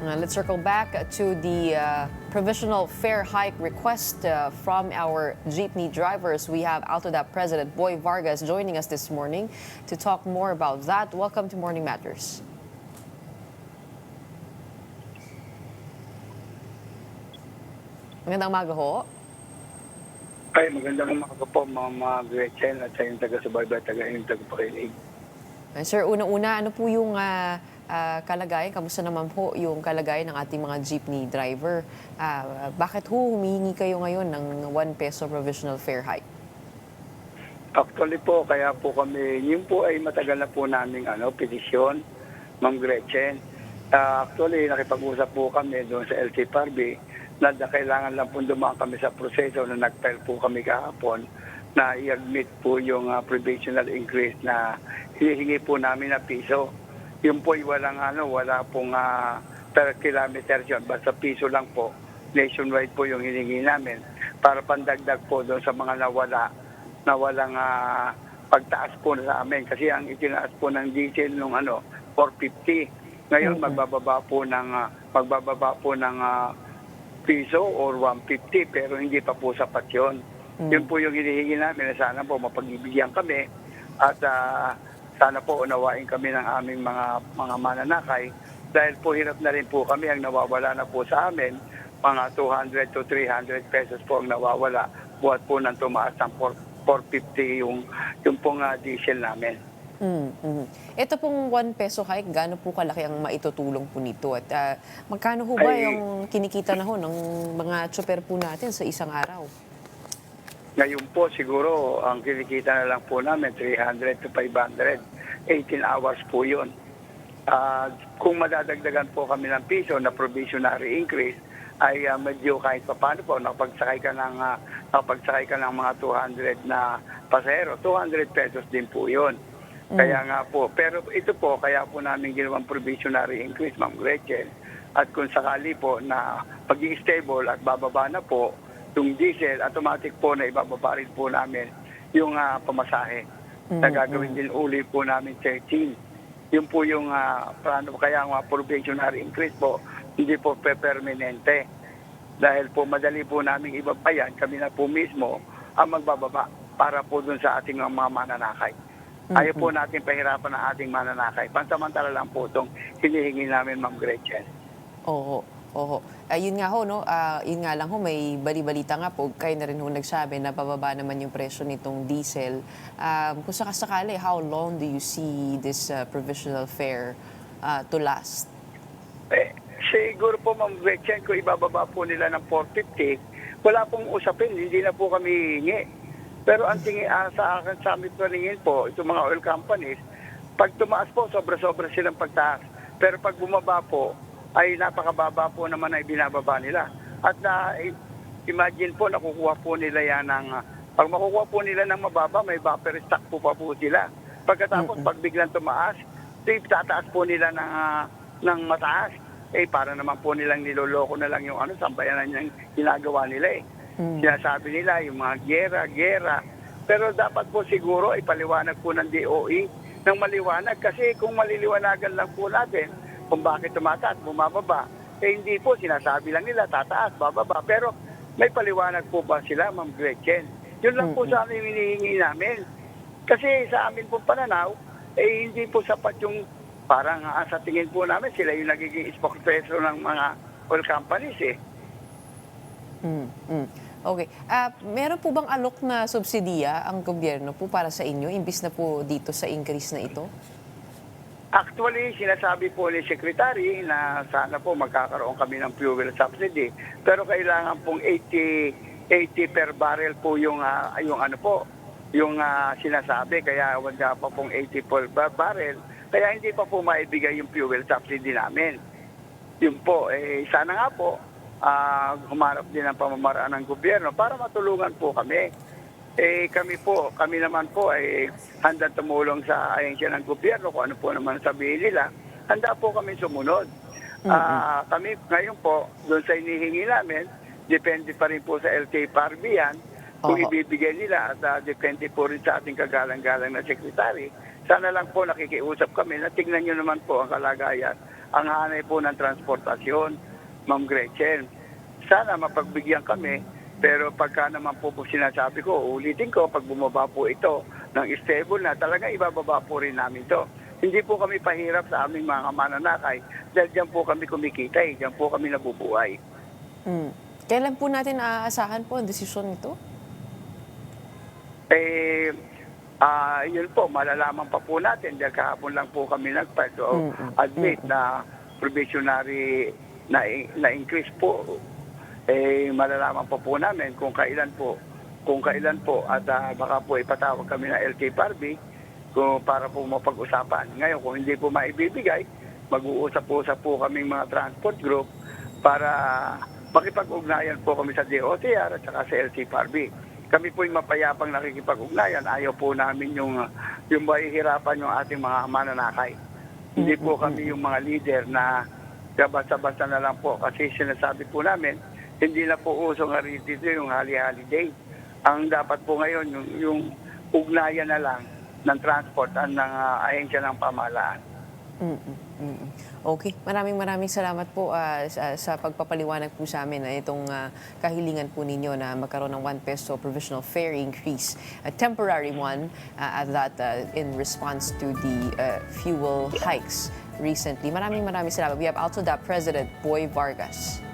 Let's circle back to the provisional fare hike request from our jeepney drivers. We have Autodap President Boy Vargas joining us this morning to talk more about that. Welcome to Morning Matters. Magandang umaga ho. Ay, magandang umaga po, Mama Gretchen at sa inyong taga-subaybay at inyong taga-pakinig. Sir, unang-una, ano po yung kalagayan? Kamusta naman po yung kalagayan ng ating mga jeepney driver? Bakit humihingi kayo ngayon ng 1 peso provisional fare hike? Actually po, kaya po kami, yun po ay matagal na po naming petisyon, Ma'am Gretchen. Actually, nakipag-usap po kami doon sa LTFRB na kailangan lang po dumaan kami sa proseso na nag-file po kami kahapon na i-admit po yung provisional increase na hinihingi po namin na piso. Yun po ay wala pong per kilometer yun. Basta piso lang po. Nationwide po yung hiningi namin para pandagdag po doon sa mga na walang pagtaas po sa amin. Kasi ang itinaas po ng diesel nung 450. Ngayon magbababa po ng piso or 150 pero hindi pa po sapat yun. Yun po yung hinihingi namin na sana po mapagbibigyan kami at sana po unawain kami ng aming mga mananakay dahil po hirap na rin po kami ang nawawala na po sa amin. Mga 200 to 300 pesos po ang nawawala buhat po nang tumaas ng 450 yung pong diesel namin. Ito pong 1 peso hike, gaano po kalaki ang maitutulong po nito? At magkano ho ba yung kinikita na ho ng mga tsoper po natin sa isang araw? Ngayon po siguro ang kinikita na lang po namin 300 to 500. 18 hours po yun. Kung madadagdagan po kami ng piso na provisionary increase, ay medyo kahit pa paano po napagsakay ka ng mga 200 na pasahero, 200 pesos din po yun. Kaya nga po, pero ito po, kaya po namin ginawang provisionary increase, Ma'am Gretchen. At kung sakali po na pagiging stable at bababa na po, yung diesel, automatic po na ibababa rin po namin yung pamasahe. Na gagawin din uli po namin 13. Yun po yung plano, kaya nga provisionary increase po, hindi po permanente. Dahil po madali po namin ibabayan, kami na po mismo ang magbababa para po dun sa ating mga mananakay. Ayaw po natin pahirapan ang ating mananakay. Pansamantala lang po itong hinihingi namin, Ma'am Gretchen. Oo. Yun nga ho, no? Yun nga lang ho, may bali-balita nga po, kayo na rin ho nagsabi na pababa naman yung presyo nitong diesel. Kung sakasakali, how long do you see this provisional fare to last? Siguro po, Ma'am Gretchen, kung ibababa po nila ng 450, wala pong usapin, hindi na po kami hihingi. Pero ang tingin sa akin, sa amin paningin po, itong mga oil companies, pag tumaas po, sobra-sobra silang pagtaas. Pero pag bumaba po, ay napakababa po naman ay binababa nila. At imagine po, nakukuha po nila yan pag makukuha po nila ng mababa, may buffer stock po sila. Pagkatapos, pag biglang tumaas, tataas po nila ng mataas. Para naman po nilang niloloko na lang yung sambayanan yung ginagawa nila Sinasabi nila yung mga gera. Pero dapat po siguro ipaliwanag po ng DOE ng maliwanag. Kasi kung maliliwanagan lang po natin kung bakit tumataas, bumababa, hindi po sinasabi lang nila tataas, bababa. Pero may paliwanag po ba sila, Ma'am Gretchen? Yun lang po sa amin hinihingi namin. Kasi sa amin po pananaw, hindi po sapat yung parang sa tingin po namin sila yung nagiging spokesperson ng mga oil companies Okay. Meron po bang alok na subsidiya ang gobyerno po para sa inyo, imbis na po dito sa increase na ito? Actually, sinasabi po ni Secretary na sana po magkakaroon kami ng fuel subsidy. Pero kailangan pong 80 per barrel po yung sinasabi. Kaya wala pa pong 80 per barrel. Kaya hindi pa po maibigay yung fuel subsidy namin. Yun po, sana nga po, humarap din ang pamamaraan ng gobyerno para matulungan po kami. Kami naman po ay handa tumulong sa ahensya ng gobyerno kung ano po naman sabihin nila. Handa po kami sumunod. Kami ngayon po, doon sa inihingi namin, depende pa rin po sa LTFRB yan, kung ibibigay nila at depende po rin sa ating kagalang-galang na sekretary. Sana lang po nakikiusap kami na tignan nyo naman po ang kalagayan ang hanay po ng transportasyon, Ma'am Gretchen. Sana mapagbigyan kami, pero pagka naman po sinasabi ko, ulitin ko, pag bumaba po ito ng stable na, talaga ibababa po rin namin to. Hindi po kami pahirap sa aming mga mananakay dahil diyan po kami kumikita, diyan po kami nabubuhay. Kailan po natin aasahan po ang desisyon nito? Yun po, malalaman pa po natin dahil kahapon lang po kami nag-file. So, admit na provisionary na increase po, malalaman pa po namin kung kailan po at baka po ipatawag kami ng LTFRB para po mapag-usapan. Ngayon, kung hindi po maibibigay, mag-uusap-usap po kaming mga transport group para makipag-ugnayan po kami sa DOTR at saka sa LTFRB. Kami po yung mapayapang nakikipag-ugnayan. Ayaw po namin yung mahihirapan yung ating mga mananakay. Hindi po kami yung mga leader na basta-basta na lang po. Kasi sinasabi po namin, hindi na po uso nga dito yung hali-holiday. Ang dapat po ngayon, yung ugnayan na lang ng transport at ng ahensya ng pamahalaan. Okay. Maraming salamat po sa pagpapaliwanag po sa amin na itong kahilingan po ninyo na magkaroon ng 1 peso provisional fare increase, a temporary one at that in response to the fuel hikes recently. Maraming salamat. We have also the President Boy Vargas.